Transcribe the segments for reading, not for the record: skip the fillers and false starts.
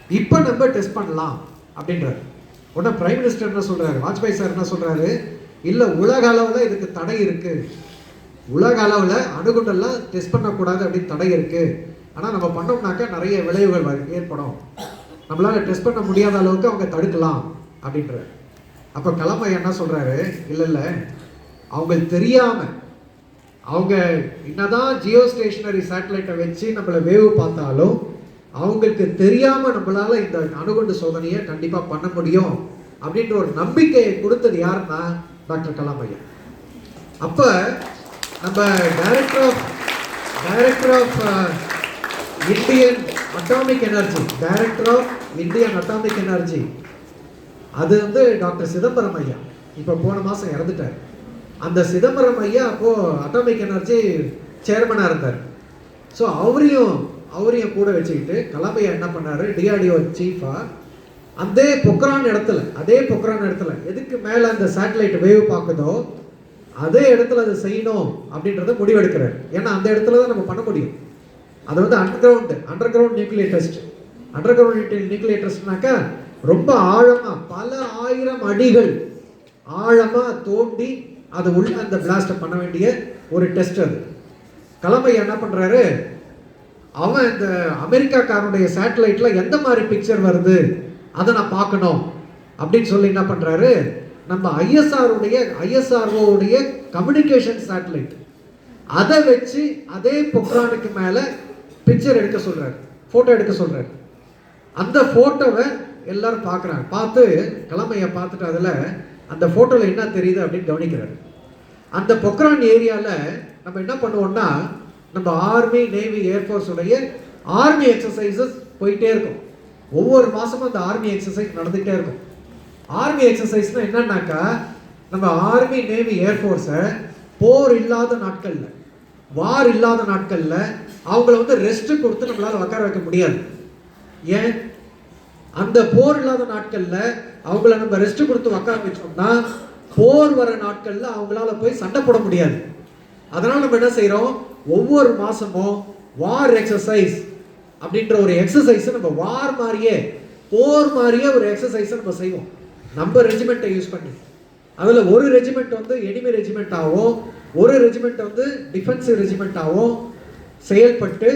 இப்போ நம்ம டெஸ்ட் பண்ணலாம் அப்படின்றாரு. உடனே பிரைம் மினிஸ்டர் என்ன சொல்றாரு, வாஜ்பாய் சார் என்ன சொல்றாரு, இல்லை உலக அளவில் இதுக்கு தடை இருக்கு, உலக அளவில் அணுகுண்டெல்லாம் டெஸ்ட் பண்ணக்கூடாது அப்படின்னு தடை இருக்கு. ஆனால் நம்ம பண்ணோம்னாக்கா நிறைய விளைவுகள் ஏற்படும், நம்மளால டெஸ்ட் பண்ண முடியாத அளவுக்கு அவங்க தடுக்கலாம் அப்படின்றாரு. அப்போ கலாம் ஐயா என்ன சொல்றாரு, இல்லை இல்லை அவங்களுக்கு தெரியாம, அவங்க என்னதான் ஜியோ ஸ்டேஷனரி சேட்டலைட்டை வச்சு நம்மளை வேவு பார்த்தாலும் அவங்களுக்கு தெரியாம நம்மளால இந்த அணுகுண்டு சோதனையை கண்டிப்பா பண்ண முடியும் அப்படின்ற ஒரு நம்பிக்கையை கொடுத்தது யாருன்னா டாக்டர் கலாம் ஐயா. அப்ப நம்ம director of Indian atomic energy அது வந்து டாக்டர் சிதம்பரம் ஐயா, இப்போ போன மாதம் இறந்துட்டார். அந்த சிதம்பரம் ஐயா அப்போ அட்டாமிக் எனர்ஜி சேர்மனாக இருந்தார். ஸோ அவரையும் கூட வச்சுக்கிட்டு கலாம் ஐயா என்ன பண்ணாரு, டிஆர்டிஓ சீஃபா அதே பொக்ரான் இடத்துல எதுக்கு மேலே அந்த சேட்டலைட் வேவ் பார்க்குதோ அதே இடத்துல அதை செய்யணும் அப்படின்றத முடிவெடுக்கிறார். ஏன்னா அந்த இடத்துல தான் நம்ம பண்ண முடியும். அது வந்து அண்டர் கிரவுண்ட் நியூக்ளியர் டெஸ்ட்னாக்கா ரொம்ப ஆழமா பல ஆயிரம் அடிகள் ஆழமா தோண்டி அது உள்ள அந்த பிளாஸ்ட் பண்ண வேண்டிய ஒரு டெஸ்ட். அது கலாம் ஐயா என்ன பண்றாரு, அவன் இந்த அமெரிக்காக்காரனுடைய சேட்டலைட்ல எந்த மாதிரி பிக்சர் வருது அதை நான் பார்க்கணும் அப்படின்னு சொல்லி என்ன பண்றாரு, நம்ம ஐஎஸ்ஆர்ஓடைய கம்யூனிகேஷன் சேட்டலைட் அதை வச்சு அதே பொக்ரானுக்கு மேல பிக்சர் எடுக்க சொல்றாரு, போட்டோ எடுக்க சொல்றாரு. அந்த போட்டோவை எல்லாரும் பார்க்குறாங்க. பார்த்து கலாம் ஐயா பார்த்துட்டு அதில் அந்த ஃபோட்டோவில் என்ன தெரியுது அப்படின்னு கவனிக்கிறாரு. அந்த பொக்ரான் ஏரியாவில் நம்ம என்ன பண்ணுவோம்னா, நம்ம ஆர்மி நேவி ஏர்ஃபோர்ஸ் உடைய ஆர்மி எக்ஸசைசஸ் போயிட்டே இருக்கும். ஒவ்வொரு மாதமும் அந்த ஆர்மி எக்ஸசைஸ் நடந்துகிட்டே இருக்கும். ஆர்மி எக்ஸசைஸ்னால் என்னன்னாக்கா, நம்ம ஆர்மி நேவி ஏர்ஃபோர்ஸை போர் இல்லாத நாட்களில், வார் இல்லாத நாட்களில் அவங்கள வந்து ரெஸ்ட் கொடுத்து நம்மளால் உட்கார வைக்க முடியாது. ஏன், அந்த போர் இல்லாத நாட்கள்ல அவங்கள நம்ம ரெஸ்ட் கொடுத்து உட்கார வச்சோம்னா போர் வர நாட்கள்ல அவங்களால போய் சண்டை போட முடியாது. அதனால நம்ம என்ன செய்யறோம், ஒவ்வொரு மாசமும் வார் எக்ஸசைஸ் அப்படின்ற ஒரு எக்ஸசைஸ் நம்ம வார் மாதிரியே போர் மாதிரியே ஒரு எக்ஸசைஸ் நம்ம செய்வோம். நம்ம ரெஜிமெண்ட்டை யூஸ் பண்ணி அதுல ஒரு ரெஜிமெண்ட் வந்து எனிமி ரெஜிமெண்ட் ஆகும், ஒரு ரெஜிமெண்ட் வந்து டிஃபென்சிவ் ரெஜிமெண்ட் ஆகும் செயல்பட்டு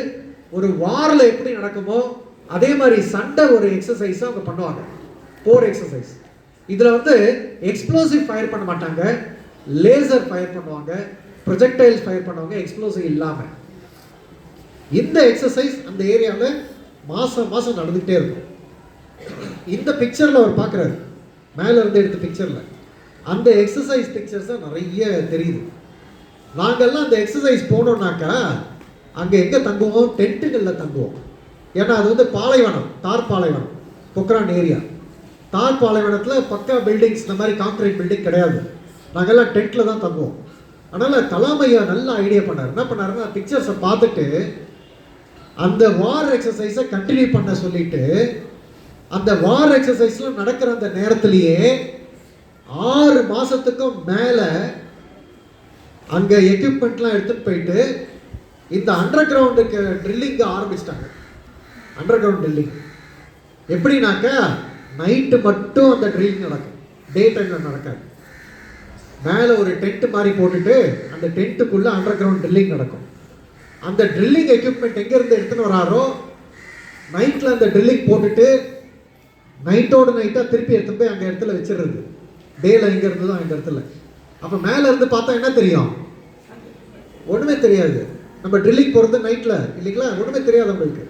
ஒரு வார்ல எப்படி நடக்குமோ அதே மாதிரி சண்டை ஒரு எக்ஸசைஸ் அவங்க பண்ணுவாங்க, போர் எக்ஸசைஸ். இதுல வந்து எக்ஸ்ப்ளோசிவ் ஃபயர் பண்ண மாட்டாங்க, லேசர் ஃபயர் பண்ணுவாங்க, ப்ரொஜெக்டைல்ஸ் ஃபயர் பண்ணுவாங்க, எக்ஸ்ப்ளோசிவ் இல்லாம. இந்த எக்ஸசைஸ் அந்த ஏரியாவில் மாசம் நடந்துகிட்டே இருக்கும். இந்த பிக்சர்ல அவர் பார்க்குறாரு, மேல இருந்து எடுத்த பிக்சர்ல அந்த எக்ஸசைஸ் பிக்சர்ஸ் நிறைய தெரியுது. நாங்கெல்லாம் அந்த எக்ஸசைஸ் போனோம்னாக்கா அங்க எங்க தங்குவோம், டென்ட்டுகளில் தங்குவோம். ஏன்னா அது வந்து பாலைவனம், தார் பாலைவனம், பொக்ரான் ஏரியா. தார் பாலைவனத்தில் பக்கா பில்டிங்ஸ், இந்த மாதிரி கான்கிரீட் பில்டிங் கிடையாது. நாங்கெல்லாம் டென்ட்டில் தான் தங்குவோம். அதனால் கலாம் ஐயா நல்ல ஐடியா பண்ணார். என்ன பண்ணாருன்னா, பிக்சர்ஸை பார்த்துட்டு அந்த வார் எக்ஸசைஸை கண்டினியூ பண்ண சொல்லிட்டு அந்த வார் எக்ஸசைஸ்லாம் நடக்கிற அந்த நேரத்திலேயே 6 மாதத்துக்கும் மேலே அங்கே எக்யூப்மெண்ட்லாம் எடுத்துகிட்டு போயிட்டு இந்த அண்டர் கிரவுண்டுக்கு ட்ரில்லிங் ஆரம்பிச்சிட்டாங்க. அண்டர் கிரவுண்ட் ட்ரில்லிங் எப்படின்னாக்கா, நைட்டு மட்டும் அந்த ட்ரில்லிங் நடக்கும், டே டைமில் நடக்காது. மேலே ஒரு டென்ட் மாதிரி போட்டுட்டு அந்த டென்ட்டுக்குள்ளே அண்டர் கிரவுண்ட் ட்ரில்லிங் நடக்கும். அந்த ட்ரில்லிங் எக்யூப்மெண்ட் எங்கேருந்து எடுத்துன்னு வராரோ நைட்டில் அந்த ட்ரில்லிங் போட்டுட்டு நைட்டோட நைட்டாக திருப்பி எடுத்துன்னு போய் அங்கே இடத்துல வச்சிடுறது. டேல எங்கே இருந்ததோ அந்த இடத்துல. அப்போ மேலே இருந்து பார்த்தா என்ன தெரியும், ஒன்றுமே தெரியாது. நம்ம ட்ரில்லிங் போகிறது நைட்டில் இல்லைங்களா, ஒன்றுமே தெரியாது நம்மளுக்கு.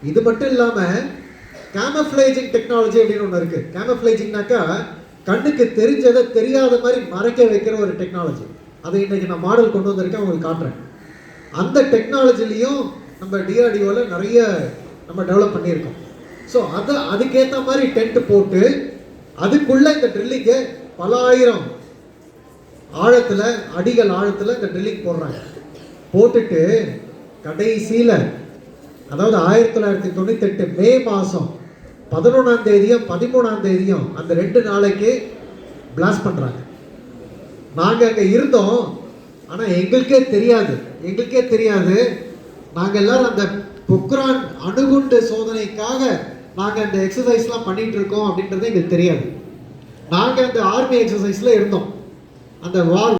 இது மட்டும் இல்லாமல் கேமஃப்ளேஜிங் டெக்னாலஜி அப்படின்னு ஒன்று இருக்குது. கேமஃப்ளேஜிங்னாக்கா கண்ணுக்கு தெரிஞ்சதை தெரியாத மாதிரி மறைக்க வைக்கிற ஒரு டெக்னாலஜி. அதை இன்னைக்கு நான் மாடல் கொண்டு வந்திருக்கேன், உங்களுக்கு காட்டுறேன். அந்த டெக்னாலஜிலையும் நம்ம டிஆர்டிஓவில் நிறைய நம்ம டெவலப் பண்ணியிருக்கோம். ஸோ அதுக்கேற்ற மாதிரி டென்ட் போட்டு அதுக்குள்ளே இந்த ட்ரில்லிங்கை பல ஆயிரம் ஆழத்தில், அடிகள் ஆழத்தில் இந்த ட்ரில்லிங் போடுறாங்க. போட்டுட்டு கடைசியில், அதாவது 1998 மே மாதம் 11ஆம் தேதியும் 13ஆம் தேதியும் அந்த 2 நாளைக்கு பிளாஸ்ட் பண்ணுறாங்க. நாங்கள் அங்கே இருந்தோம், ஆனால் எங்களுக்கே தெரியாது. நாங்கள் எல்லாரும் அந்த பொக்ரான் அணுகுண்டு சோதனைக்காக நாங்கள் இந்த எக்ஸசைஸ்லாம் பண்ணிட்டு இருக்கோம் அப்படின்றது எங்களுக்கு தெரியாது. நாங்கள் அந்த ஆர்மி எக்ஸசைஸில் இருந்தோம். அந்த வார்